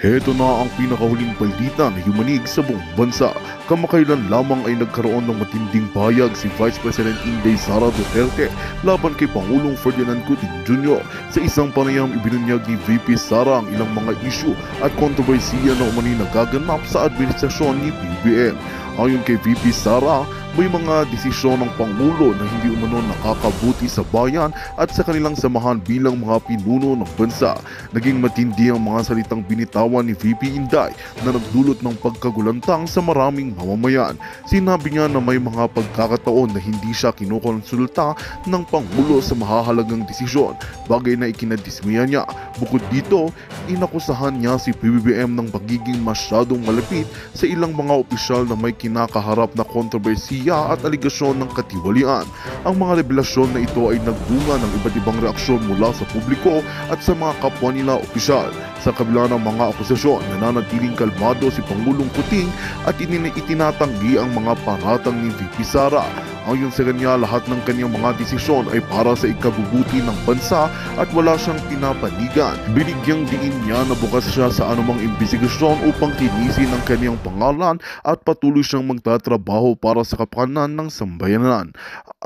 Heto na ang pinakahuling balita na yumanig sa buong bansa. Kamakailan lamang ay nagkaroon ng matinding pahayag si Vice President Inday Sara Duterte laban kay Pangulong Ferdinand Cuting Jr. Sa isang panayam ibinunyag ni VP Sara ang ilang mga isyu at kontrobersiya na umano'y nagaganap sa administrasyon ni BBM. Ayon kay VP Sara, may mga desisyon ng Pangulo na hindi umano nakakabuti sa bayan at sa kanilang samahan bilang mga pinuno ng bansa. Naging matindi ang mga salitang binitawan ni VP Inday na nagdulot ng pagkagulantang sa maraming mamamayan. Sinabi niya na may mga pagkakataon na hindi siya kinukonsulta ng Pangulo sa mahahalagang desisyon, bagay na ikinadismiya niya. Bukod dito, inakusahan niya si PBBM ng pagiging masyadong malapit sa ilang mga opisyal na may kinakaharap na kontrobersiya at aligasyon ng katiwalian. Ang mga revelasyon na ito ay nagbunga ng iba't ibang reaksyon mula sa publiko at sa mga kapwa nila opisyal. Sa kabila ng mga akusasyon, nananatiling kalmado si Pangulong Cuting at itinatanggi ang mga paratang ni VP Sara. Ayon sa kanya, lahat ng kanyang mga desisyon ay para sa ikabubuti ng bansa at wala siyang pinapanigan. Binigyang diin niya na bukas siya sa anumang imbestigasyon upang tinisin ang kanyang pangalan at patuloy siyang magtatrabaho para sa kapakanan ng sambayanan.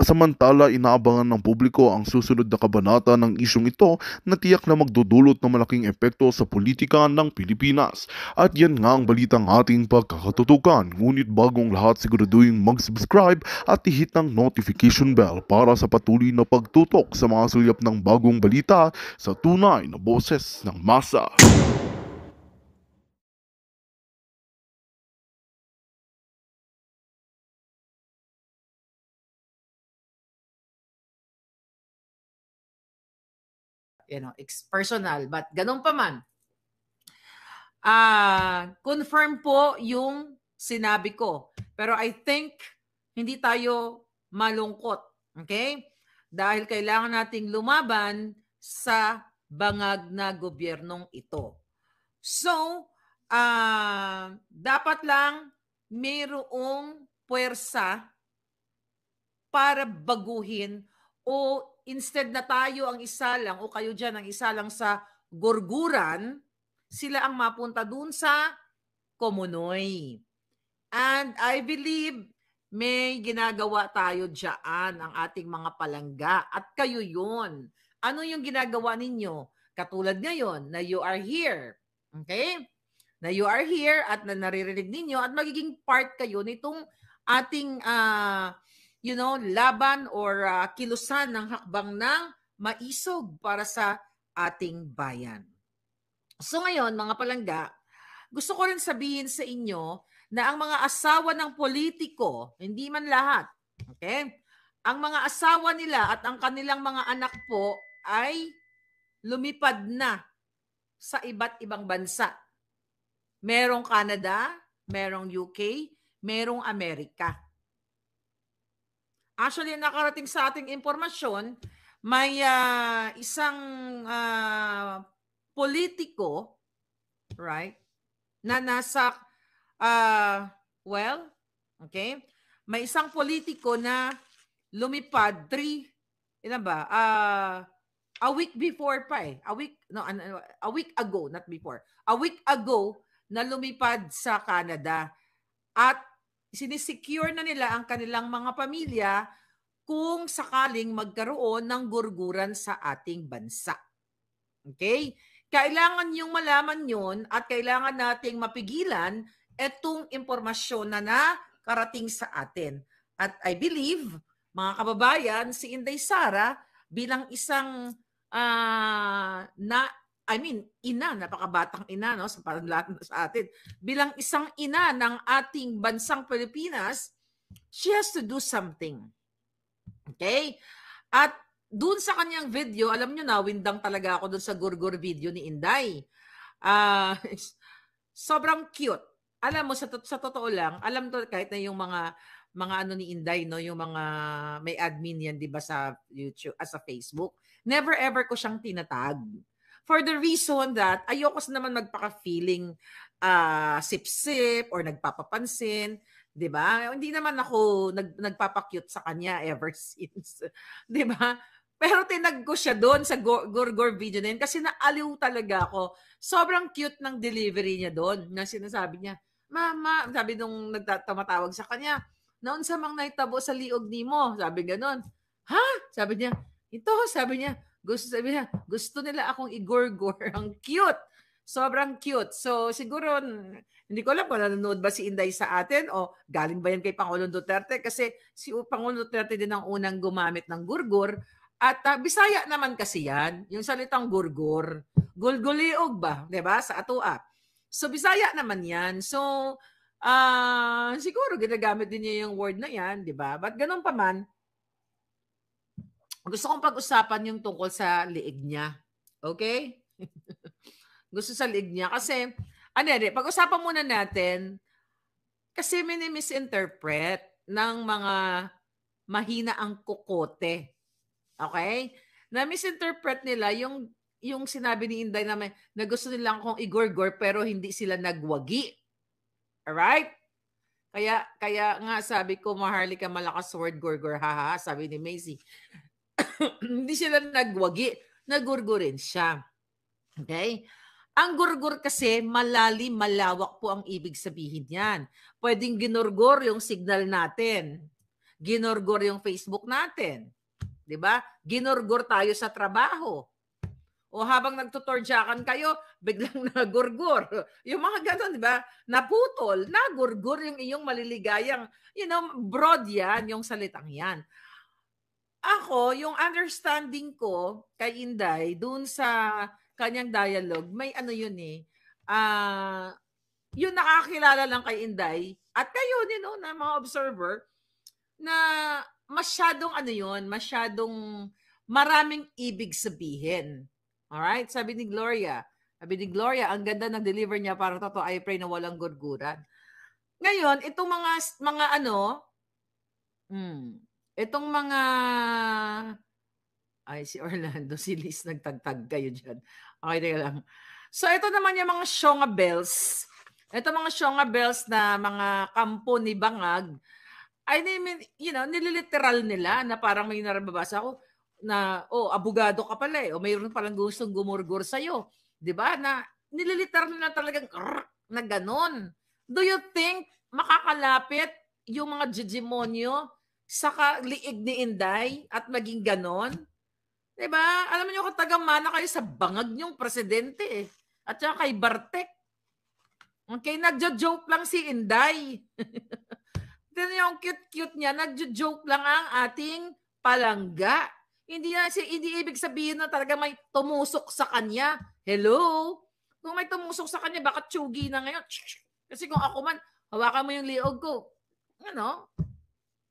Samantala, inaabangan ng publiko ang susunod na kabanata ng isyong ito na tiyak na magdudulot ng malaking epekto sa politika ng Pilipinas. At yan nga ang balitang ating pagkakatutukan. Ngunit bagong lahat, siguraduhin mag-subscribe at ihit ang notification bell para sa patuloy na pagtutok sa mga sulyap ng bagong balita sa tunay na boses ng masa. Personal, but ganun pa man. Confirm po yung sinabi ko. Pero I think hindi tayo malungkot. Okay? Dahil kailangan nating lumaban sa bangag na gobyernong ito. So, dapat lang mayroong puwersa para baguhin o instead na tayo ang isa lang o kayo dyan ang isa lang sa gurguran, sila ang mapunta dun sa Komunoy. And I believe may ginagawa tayo dyan ang ating mga palangga at kayo yun. Ano yung ginagawa ninyo? Katulad ngayon na you are here. Okay? Na you are here at na naririnig ninyo at magiging part kayo nitong ating laban or kilusan ng hakbang ng maisog para sa ating bayan. So ngayon, mga palangga, gusto ko rin sabihin sa inyo na ang mga asawa ng politiko, hindi man lahat, okay? Ang mga asawa nila at ang kanilang mga anak po ay lumipad na sa iba't ibang bansa. Merong Canada, merong UK, merong Amerika. Actually, nakarating sa ating impormasyon, may isang politiko, right, na nasa, may isang politiko na lumipad a week before pa a week ago, not before, a week ago na lumipad sa Canada at sinisecure na nila ang kanilang mga pamilya kung sakaling magkaroon ng gurguran sa ating bansa. Okay? Kailangan yung malaman yun at kailangan nating mapigilan itong impormasyon na nakarating sa atin. At I believe, mga kababayan, si Inday Sara bilang isang napakabatang ina, no, sa parang lahat sa atin. Bilang isang ina ng ating bansang Pilipinas, she has to do something. Okay? At dun sa kanyang video, alam nyo na, windang talaga ako dun sa gurgur video ni Inday. Sobrang cute. Alam mo, sa totoo lang, alam to kahit na yung mga ano ni Inday, no, yung mga may admin yan, di ba, sa YouTube, sa Facebook. Never ever ko siyang tinatag. For the reason that ayoko naman magpaka-feeling sip-sip or nagpapapansin, 'di ba? Hindi naman ako nagpapa-cute sa kanya ever since, 'di ba? Pero tinag ko siya doon sa Gurgur video na yun kasi naaliw talaga ako. Sobrang cute ng delivery niya doon na sinasabi niya, Mama, sabi nung tumatawag sa kanya, naon sa mang naitabo sa liog nimo, sabi ganon. Ha? Sabi niya, ito, sabi niya, gusto nila akong igurgur. Ang cute. Sobrang cute. So, siguro, hindi ko alam kung nanonood ba si Inday sa atin o galing ba yan kay Pangulong Duterte kasi si Pangulong Duterte din ang unang gumamit ng gurgur. At Bisaya naman kasi yan, yung salitang gurgur. Gulguliog ba? Diba? Sa atua. So, Bisaya naman yan. So, siguro ginagamit din niya yung word na yan, diba? But ganun pa man, gusto kong pag-usapan yung tungkol sa liig niya. Okay? Gusto sa liig niya. Kasi, pag-usapan muna natin, kasi mini-misinterpret ng mga mahina ang kukote. Okay? Na-misinterpret nila yung sinabi ni Inday na gusto nilang kong igorgor pero hindi sila nagwagi. Alright? Kaya nga sabi ko, Maharlika malakas word gorgor, haha, sabi ni Macy. Hindi sila nagwagi, nagurgurin siya. Okay? Ang gurgur kasi malalim, malawak po ang ibig sabihin yan. Pwedeng ginurgur yung signal natin. Ginurgur yung Facebook natin. 'Di ba? Ginurgur tayo sa trabaho. O habang nagtutorjakan kayo, biglang nagurgur. Yung mga ganun, 'di ba? Naputol, nagurgur yung iyong maliligayang, broad yan, yung salitang yan. Ako, yung understanding ko kay Inday, dun sa kanyang dialogue, may ano yun yung nakakilala lang kay Inday, at kayo din, na mga observer, na masyadong masyadong maraming ibig sabihin. Alright? Sabi ni Gloria, ang ganda ng deliver niya, parang totoo, I pray na walang gurguran. Ngayon, itong itong mga, si Orlando, si Liz, nagtagtag kayo dyan. Okay, teka lang. So, ito naman yung mga Shonga Bells. Ito mga Shonga Bells na mga kampo ni Bangag, I mean, nililiteral nila na parang may narababasa ko na, abogado ka pala o mayroon palang gustong gumurgur sa'yo. Diba? Na nililiteral nila talagang na ganon. Do you think makakalapit yung mga jijimonyo sa liig ni Inday at maging ganon? Diba? Alam niyo kung tagamana kayo sa bangag niyong presidente at saka kay Bartek. Okay, nagjo-joke lang si Inday. Tignan yung cute-cute niya, nagjo-joke lang ang ating palangga. Hindi ibig sabihin na talaga may tumusok sa kanya. Hello? Kung may tumusok sa kanya, baka tsugi na ngayon. Kasi kung ako man, hawakan mo yung liog ko.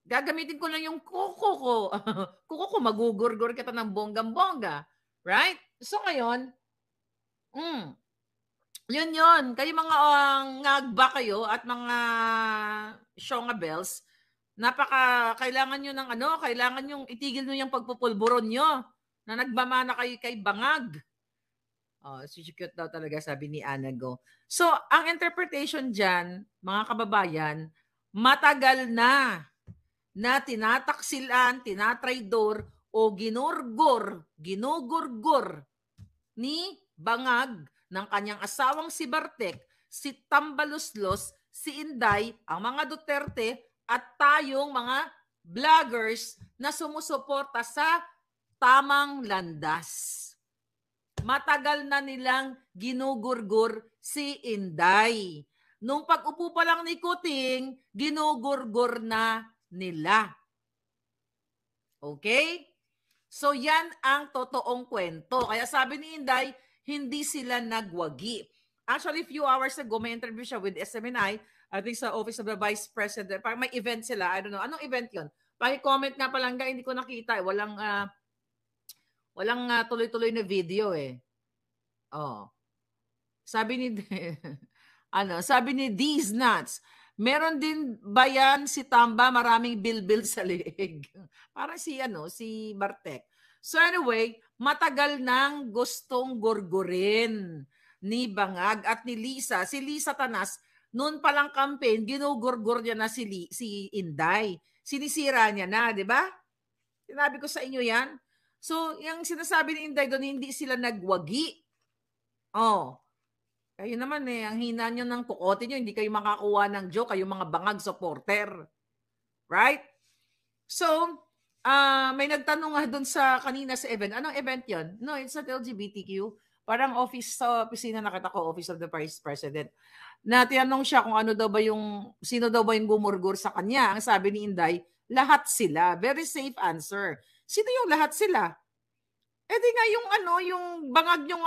Gagamitin ko lang yung kuko ko. Kuko ko, magugurgur kita ng bonggang-bongga. Right? So ngayon, yun. Kayo mga ngagba kayo at mga Shonga Bells, kailangan nyo ng kailangan nyo itigil nyo yung pagpupulburon nyo na nagmamana kayo kay Bangag. Si cute daw talaga, sabi ni Anago. So, ang interpretation dyan, mga kababayan, matagal na tinataksilan, tinatraidor, o ginugurgur ni Bangag ng kanyang asawang si Bartek, si Tambaluslos, si Inday, ang mga Duterte, at tayong mga vloggers na sumusuporta sa tamang landas. Matagal na nilang ginugurgur si Inday. Nung pag-upo pa lang ni Kuting, ginugurgur na nila. Okay? So yan ang totoong kwento. Kaya sabi ni Inday, hindi sila nagwagi. Actually, few hours ago, may interview siya with SMNI, I think sa Office of the Vice President. Parang may event sila. I don't know. Anong event yun? Paki-comment nga palangga, hindi ko nakita. Walang tuloy-tuloy na video Sabi ni sabi ni These Nuts, meron din ba yan si Tamba maraming bilbil sa liig? Parang si Bartek. So anyway, matagal nang gustong gurgurin ni Bangag at ni Lisa. Si Lisa Tanas, noon palang campaign, ginugurgur niya na si Inday. Sinisira niya na, di ba? Sinabi ko sa inyo yan. So, yung sinasabi ni Inday doon, hindi sila nagwagi. Oh, kayo naman ang hina nyo ng kukote nyo, hindi kayo makakuha ng joke, kayo mga bangag supporter. Right? So, may nagtanong nga doon sa kanina sa event. Anong event yon? No, it's not LGBTQ. Parang office sa opisina, nakita ko, Office of the Vice President. Na tinanong siya kung sino daw ba yung gumurgur sa kanya. Ang sabi ni Inday, lahat sila. Very safe answer. Sino yung lahat sila? Di nga yung bangag yung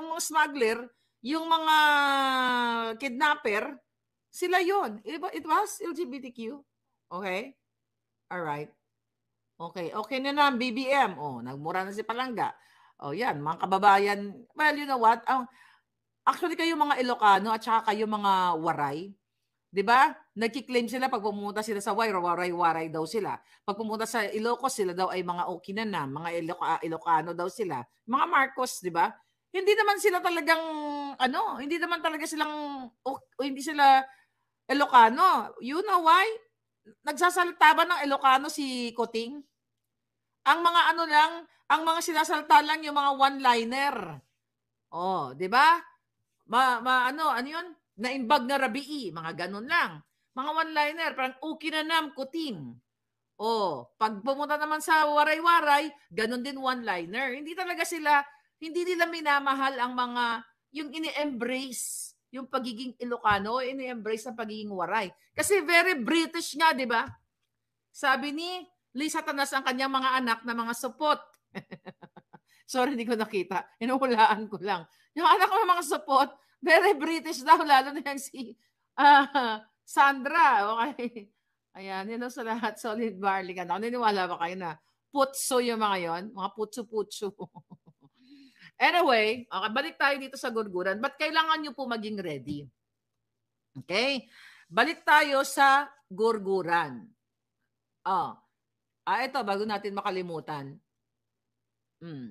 mga smuggler, yung mga kidnapper, sila yon. It was LGBTQ. Okay? All right. Okay na ang BBM. Nagmura na si Palangga. Yan, mga kababayan. Well, you know what? Actually, kayo mga Ilocano at saka kayo mga Waray, di ba? Nagki-claim sila pag pumunta sila sa Waray daw sila. Pag pumunta sa Ilocos, sila daw ay mga Okinanan, mga Ilocano daw sila. Mga Marcos, di ba? Hindi naman sila talagang, hindi naman talaga silang, hindi sila Ilocano. You know why? Nagsasalita ba ng Ilocano si Kuting? Ang mga ang mga sinasalta lang yung mga one-liner. Di ba? Ano yun? Naimbag na rabii, mga ganun lang. Mga one-liner, parang ukinanam, Kuting. Pag pumunta naman sa waray-waray, ganun din one-liner. Hindi nila minamahal ang mga, yung ini-embrace, yung pagiging Ilocano, ini-embrace ang pagiging waray. Kasi very British nga, di ba? Sabi ni Lisa Tanas ang kanyang mga anak na mga supot. Sorry, hindi ko nakita. Inuhulaan ko lang. Yung anak ng mga supot, very British daw, lalo na yung si Sandra. Okay. Ayan, yun sa lahat. Solid barley ka. Naniniwala ba kayo na putso yung mga yon? Mga putso-putso. Anyway, okay, balik tayo dito sa gurguran. But kailangan nyo po maging ready. Okay? Balik tayo sa gurguran. Ito, bago natin makalimutan.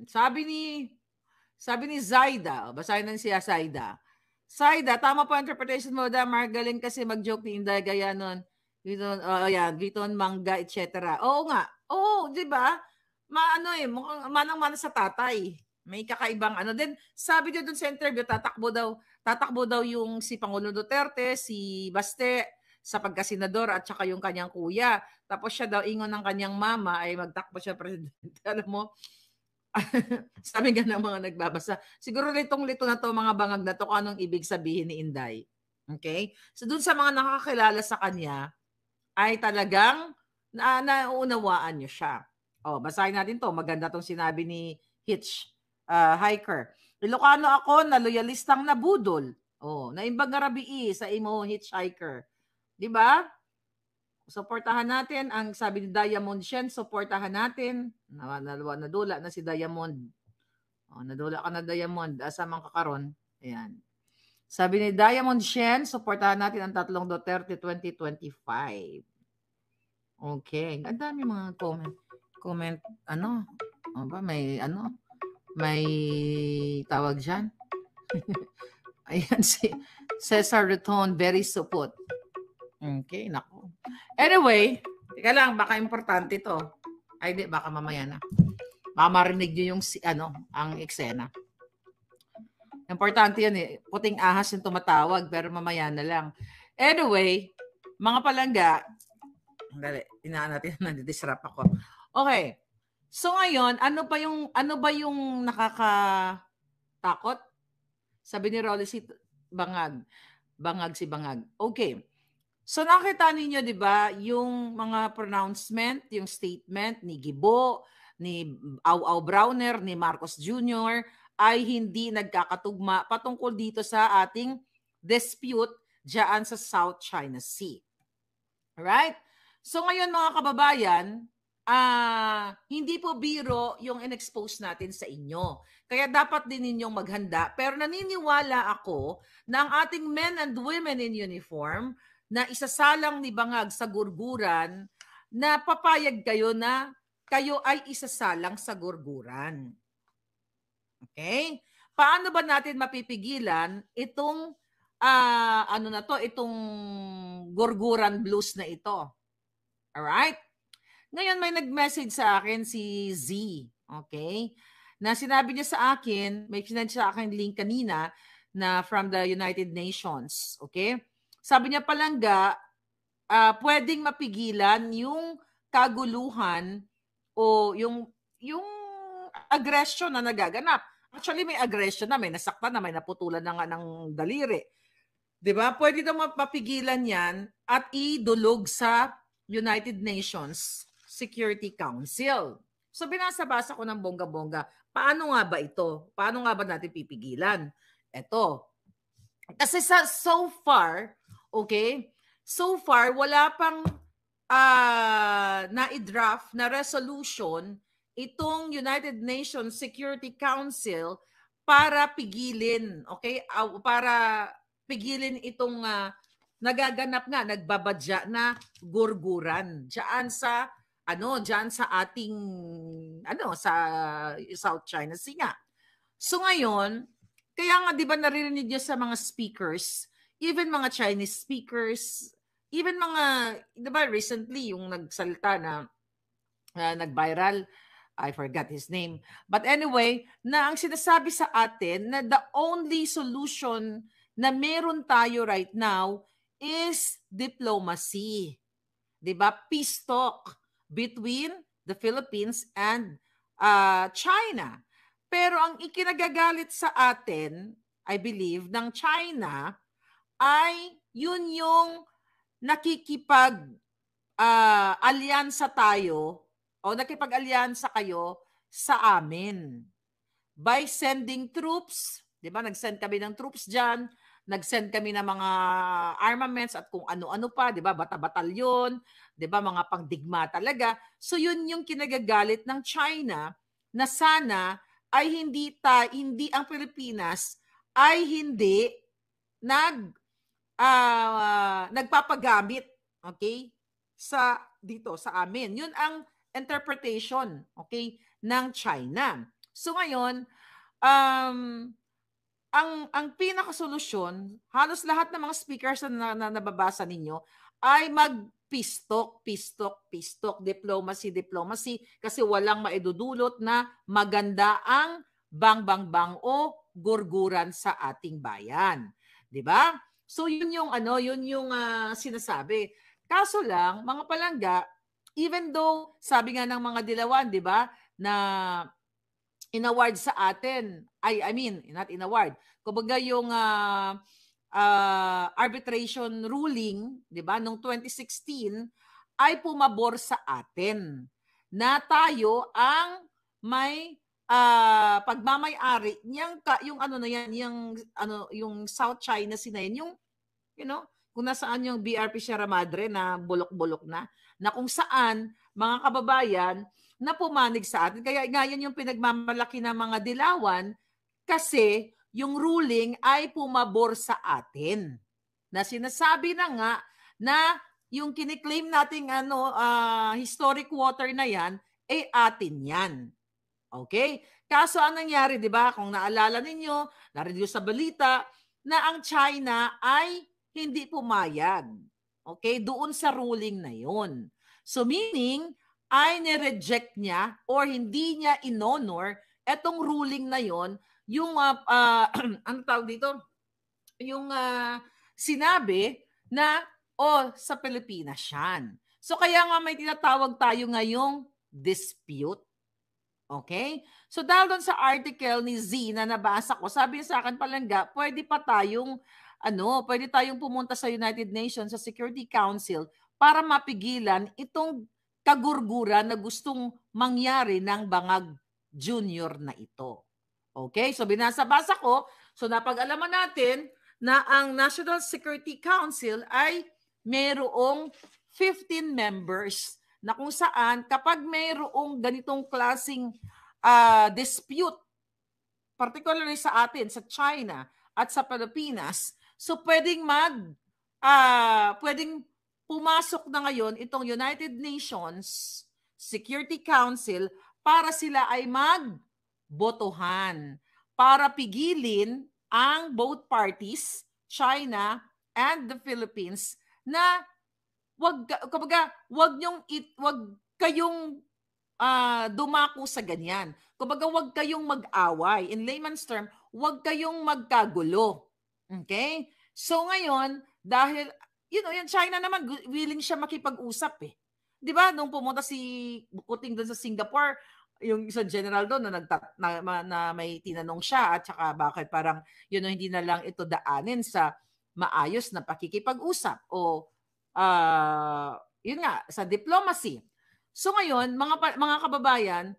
Sabi ni Zaida, basahin na siya Zaida. Zaida, tama po interpretation mo, Magaling kasi mag-joke ni Inday, gaya nun. Viton, mangga, etc. Oo nga. Oo, di ba? Manang-mana sa tatay. May kakaibang Then, sabi niyo dun sa interview, tatakbo daw yung si Pangulong Duterte, si Baste, sa pagkasenador at saka yung kanyang kuya. Tapos siya daw, ingon ng kanyang mama, ay magtakbo siya presidente. Alam mo, sabi nga ng mga nagbabasa, siguro litong-lito na to mga bangag na to kung anong ibig sabihin ni Inday. Okay? So dun sa mga nakakilala sa kanya, ay talagang nauunawaan niyo siya. Basahin natin to. Maganda tong sinabi ni Hitchhiker. Ilocano ako na loyalistang nabudol. Naimbag nga rabii sa imo Hitchhiker. Di ba? Suportahan natin ang sabi ni Diamond Shen, suportahan natin. Nadula na si Diamond. Nadula ka na Diamond. Asa man kakaron? Ayan. Sabi ni Diamond Shen, suportahan natin ang tatlong Duterte 2025. Okay. Ang dami mga comment. May tawag dyan. Ayan si Cesar Reton, very support. Okay, nako. Anyway, teka lang, baka importante to. Ay, di, baka mamaya na. Baka marinig nyo yung ang eksena. Importante yan eh. Puting ahas yung tumatawag, pero mamaya na lang. Anyway, mga palangga, dali, inaan natin, nandidisrupt ako. Okay. So ngayon, ano ba yung nakakatakot? Sabi ni Rolly si Bangag. Si Bangag. Okay. So nakita ninyo, di ba, yung mga pronouncement, yung statement ni Gibo, ni Au Browner, ni Marcos Jr. ay hindi nagkakatugma patungkol dito sa ating dispute diyan sa South China Sea. Alright? So ngayon mga kababayan, hindi po biro yung in-expose natin sa inyo. Kaya dapat din ninyong maghanda. Pero naniniwala ako na ang ating men and women in uniform na isasalang ni Bangag sa gurguran, na papayag kayo na kayo ay isasalang sa gurguran. Okay? Paano ba natin mapipigilan itong itong gurguran blues na ito? Alright? Ngayon may nag-message sa akin si Z, okay? Na sinabi niya sa akin, may sinend sa akin link kanina na from the United Nations, okay? Sabi niya palangga, pwedeng mapigilan yung kaguluhan o yung aggression na nagaganap. Actually, may aggression na, may nasaktan na, may naputulan na nga ng daliri. 'Di ba? Pwede daw mapigilan 'yan at idulog sa United Nations Security Council. So binasa-basa ko ng bongga-bongga. Paano nga ba ito? Paano nga ba natin pipigilan? Ito. Kasi so far, okay? So far wala pang na-draft na resolution itong United Nations Security Council para pigilin, okay? Para pigilin itong nagaganap nga, nagbabadya na gurguran diyan sa ating sa South China Sea nga. So ngayon, kaya nga 'di ba naririnig niyo sa mga speakers, even mga Chinese speakers, even mga 'di ba recently yung nagsalita na nag-viral, I forgot his name. But anyway, na ang sinasabi sa atin na the only solution na meron tayo right now is diplomacy. 'Di ba? Peace talk between the Philippines and China. Pero ang ikinagagalit sa atin, I believe, ng China ay yun yung nakikipag-alyansa tayo o nakipag-alyansa kayo sa amin by sending troops. 'Di ba? Nag-send kami ng troops diyan, nag-send kami ng mga armaments at kung ano-ano pa, 'di ba? Bata-batalyon, 'di ba? Mga pangdigma talaga. So yun yung kinagagalit ng China na sana ay hindi ang Pilipinas ay hindi nagpapagamit, okay? Dito sa amin. Yun ang interpretation, okay, ng China. So ngayon, ang pinakasolusyon, halos lahat ng mga speakers na nababasa ninyo ay mag-peace talk, diplomacy, kasi walang maidudulot na maganda ang bang o gurguran sa ating bayan. 'Di ba? So yun yung sinasabi. Kaso lang, mga palangga, even though sabi nga ng mga dilawan, 'di ba, na in-award sa atin, not in-award, kumbaga yung arbitration ruling, 'di ba, noong 2016 ay pumabor sa atin na tayo ang may pagmamay-ari yung South China Sea na yan, yung kung nasaan yung BRP Sierra Madre na bulok-bulok na kung saan mga kababayan na pumanig sa atin. Kaya ngayon yung pinagmamalaki ng mga dilawan kasi yung ruling ay pumabor sa atin. Na sinasabi na nga na yung kiniklaim nating historic water na yan, atin yan. Okay? Kaso ang nangyari, 'di ba? Kung naalala ninyo, narinig sa balita na ang China ay hindi pumayag. Okay? Doon sa ruling na 'yon. So meaning ay ni-reject niya or hindi niya in-honor etong ruling na 'yon, yung ano tawag dito? Yung sinabi na sa Pilipinas yan. So kaya nga may tinatawag tayo ngayong dispute. Okay? So dahil doon sa article ni Z na nabasa ko, sabi niya sa akin, palangga, pwede tayong pumunta sa United Nations, sa Security Council para mapigilan itong kagurguran na gustong mangyari ng Bangag Junior na ito. Okay? So binasa-basa ko, so napag-alaman natin na ang National Security Council ay mayroong 15 members na kung saan kapag mayroong ganitong klaseng dispute, particularly sa atin, sa China at sa Pilipinas, so pwedeng pumasok na ngayon itong United Nations Security Council para sila ay magbotohan para pigilin ang both parties, China and the Philippines, na wag kayong dumako sa ganyan. Kumbaga, huwag kayong mag-away. In layman's term, huwag kayong magkagulo. Okay? So ngayon, dahil, yung China naman, willing siya makipag-usap eh. Di ba? Nung pumunta si Kuting doon sa Singapore, yung isang general doon na may tinanong siya at saka bakit parang hindi na lang ito daanin sa maayos na pakikipag-usap o yun nga, sa diplomacy. So ngayon, mga kababayan,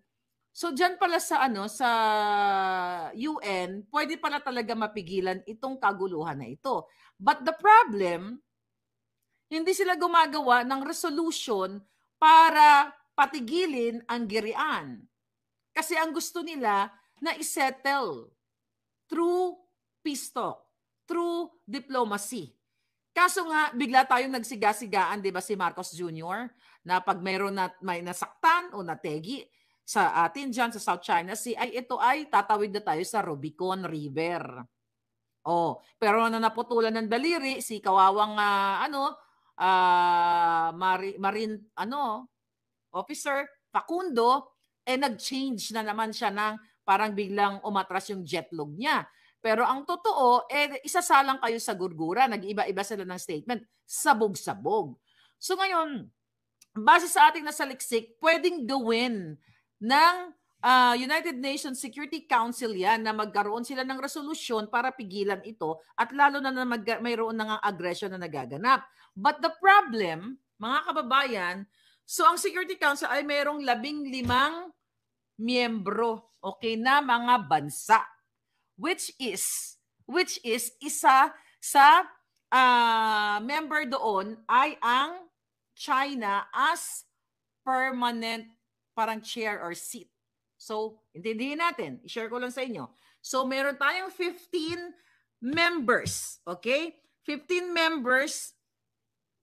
so diyan pala sa sa UN, pwede pala talaga mapigilan itong kaguluhan na ito. But the problem, hindi sila gumagawa ng resolution para patigilin ang girian. Kasi ang gusto nila na isettle through peace talk, through diplomacy. Kaso nga, bigla tayong nagsiga-sigaan, di ba, si Marcos Jr., na pag may nasaktan o nategi sa atin dyan sa South China Sea, ay ito ay tatawid na tayo sa Rubicon River. Pero naputulan ng daliri, si kawawang marine officer, Facundo, nag-change na naman siya ng parang biglang umatras yung jetlog niya. Pero ang totoo, isasalang kayo sa gurgura. Nag-iba-iba sila ng statement. Sabog-sabog. So ngayon, base sa ating nasaliksik, pwedeng gawin ng United Nations Security Council yan na magkaroon sila ng resolusyon para pigilan ito at lalo na mayroon ng aggression na nagaganap. But the problem, mga kababayan, so ang Security Council ay mayroong 15 miyembro, na mga bansa. Which is isa sa member doon ay ang China as permanent parang chair or seat. So, intindihin natin. I-share ko lang sa inyo. So, meron tayong 15 members. Okay? 15 members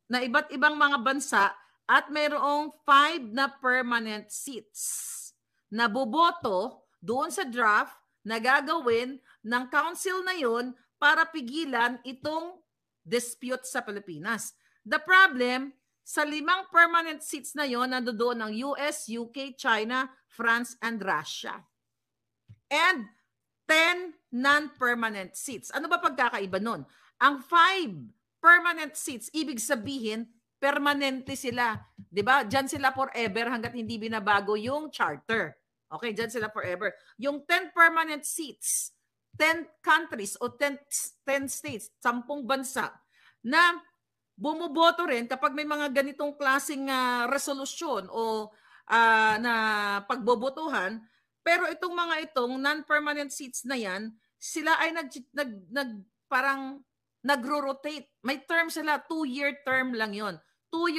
na iba't ibang mga bansa at mayroong 5 na permanent seats na boboto doon sa draft na gagawin ng council na yon para pigilan itong dispute sa Pilipinas. The problem, sa 5 permanent seats na yon, nandoon ang US, UK, China, France, and Russia. And 10 non-permanent seats. Ano ba pagkakaiba nun? Ang 5 permanent seats, ibig sabihin, permanente sila. Diba? Diyan sila forever hanggat hindi binabago yung charter. Okay, diyan sila forever. Yung 10 permanent seats, 10 countries o 10 states, 10 bansa na bumuboto rin kapag may mga ganitong klaseng resolusyon o na pagbobotohan. Pero itong mga itong non-permanent seats na yan, sila ay parang nagro-rotate. May term sila, 2-year term lang yon. 2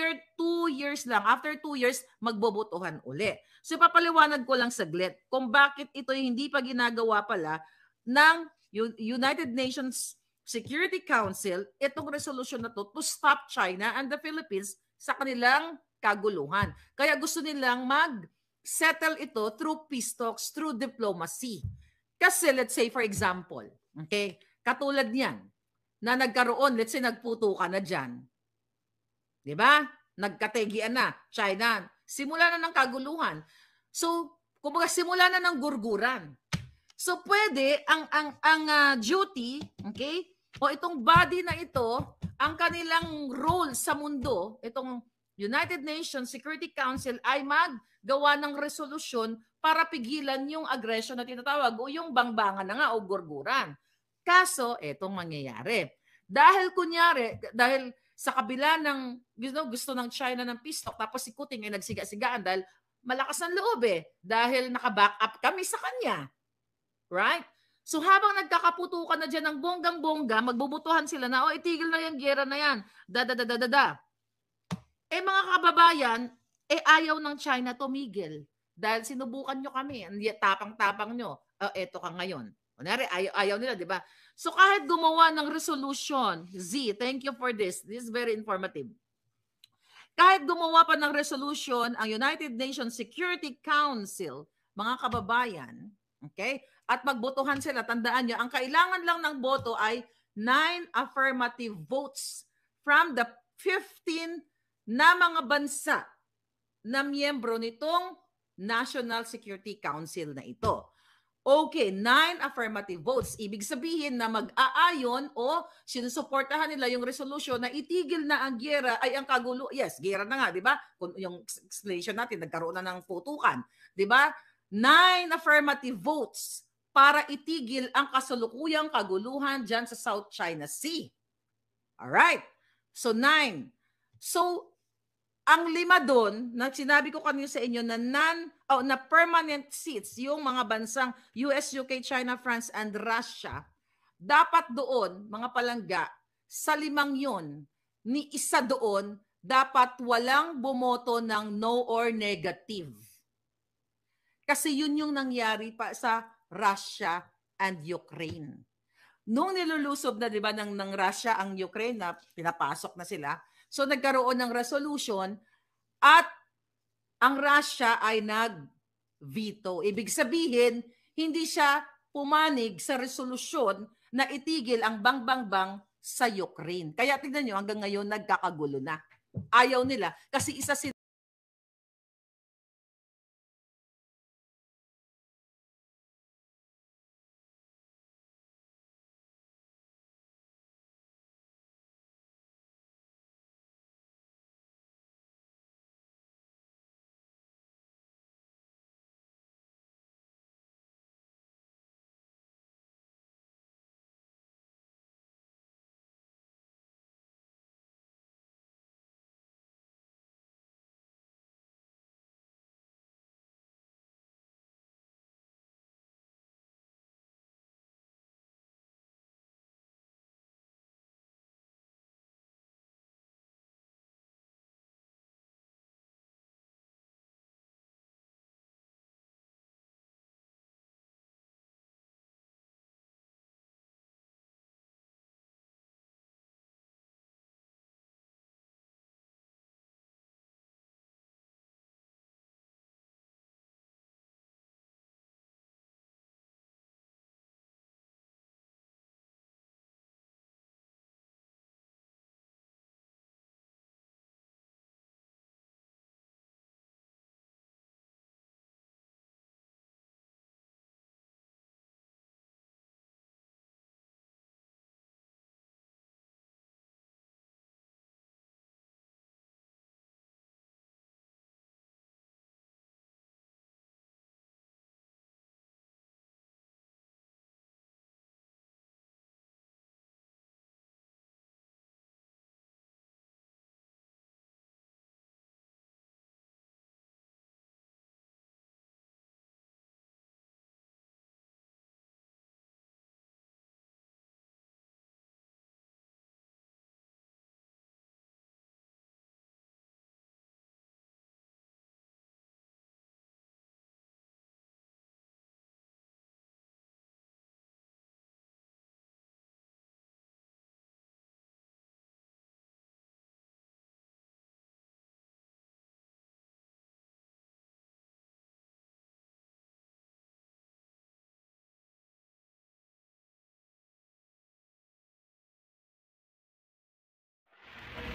years lang. After 2 years, magbobotohan uli. So, papaliwanag ko lang saglit kung bakit ito hindi pa ginagawa pala ng United Nations Security Council, itong resolution na to stop China and the Philippines sa kanilang kaguluhan. Kaya gusto nilang mag-settle ito through peace talks, through diplomacy. Kasi let's say, for example, okay, katulad niyan, na nagkaroon, let's say, nagputukan na dyan. Diba? Nagkategian na, China. Simula na ng kaguluhan. So, kumbaga simula na ng gurguran. So, pwede ang duty, okay, o itong body na ito, ang kanilang role sa mundo, itong United Nations Security Council ay maggawa ng resolusyon para pigilan yung aggression na tinatawag o yung bangbangan na nga o gurguran. Kaso, etong mangyayari. Dahil sa kabila ng gusto ng China ng peace talk, tapos si Kuting ay nagsiga-sigaan dahil malakas ang loob dahil naka-back up kami sa kanya. Right? So habang nagkakaputukan na dyan ng bonggang-bongga, magbubutuhan sila na, itigil na yung gera na yan. Mga kababayan, ayaw ng China tumigil. Dahil sinubukan nyo kami, tapang-tapang nyo. Eto ka ngayon. Kunwari, ayaw nila, di ba? So kahit gumawa ng resolution, thank you for this. This is very informative. Kahit gumawa pa ng resolution ang United Nations Security Council, mga kababayan, okay? At magbotohan sila, tandaan nyo, ang kailangan lang ng boto ay 9 affirmative votes from the 15 na mga bansa na miyembro nitong National Security Council na ito. Okay, 9 affirmative votes. Ibig sabihin na mag-aayon o sinusuportahan nila yung resolution na itigil na ang giyera ay ang kagulo. Yes, giyera na nga, di ba? Yung explanation natin, nagkaroon na ng putukan. Di ba? 9 affirmative votes para itigil ang kasalukuyang kaguluhan dyan sa South China Sea. Alright. So, 9. So, ang 5 doon, na sinabi ko kanina sa inyo na na permanent seats, yung mga bansang US, UK, China, France, and Russia, dapat doon, mga palangga, sa 5 yun, ni isa doon, dapat walang bumoto ng no or negative. Kasi yun yung nangyari pa sa Russia and Ukraine. Nung nilulusob na, di ba, ng Russia ang Ukraine, na pinapasok na sila, so nagkaroon ng resolution at ang Russia ay nag-veto. Ibig sabihin, hindi siya pumanig sa resolusyon na itigil ang bang sa Ukraine. Kaya tingnan nyo, hanggang ngayon nagkakagulo na. Ayaw nila kasi isa sila.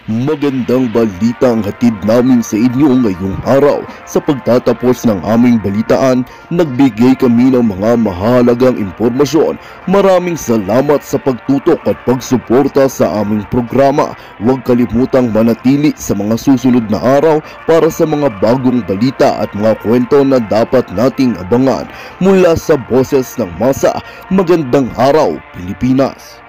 Magandang balita ang hatid namin sa inyo ngayong araw. Sa pagtatapos ng aming balitaan, nagbigay kami ng mga mahalagang impormasyon. Maraming salamat sa pagtutok at pagsuporta sa aming programa. Huwag kalimutang manatili sa mga susunod na araw para sa mga bagong balita at mga kwento na dapat nating abangan. Mula sa Boses ng Masa, magandang araw, Pilipinas!